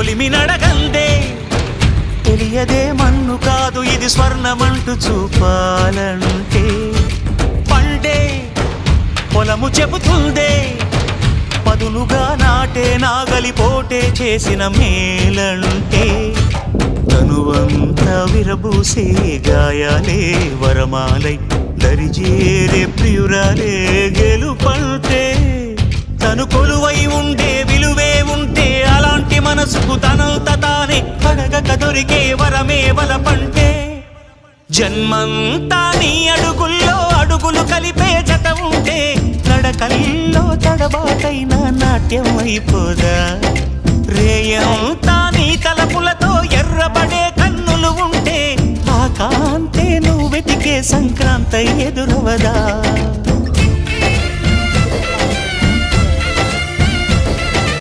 కొలిమి నడగందే తెలియదే మన్ను కాదు ఇది స్వర్ణమంటూ చూపాలంటే పండే పొలము చెబుతుందే పదునుగా నాటే నాగలిపోటే చేసిన మేలంటే తనువంతా విరబూసే గాయాలే వరమాలై దరిజేరే ప్రియురాలే గెలుపంటే తను కొలువై ఉండే విలువే ఉంటే అలాంటి మనసుకు తనంత తానే అడగక దొరికే వరమే వలపంటే జన్మంతా నీ అడుగుల్లో అడుగులు కలిపే జత ఉంటే నడకల్లో తడబాటైన నాట్యం అయిపోదా రేయంతా నీ తలపులతో ఎర్రబడే కన్నులు ఉంటే ఆ కాంతే నువ్వు వెతికే సంక్రాంతి ఎదురవదా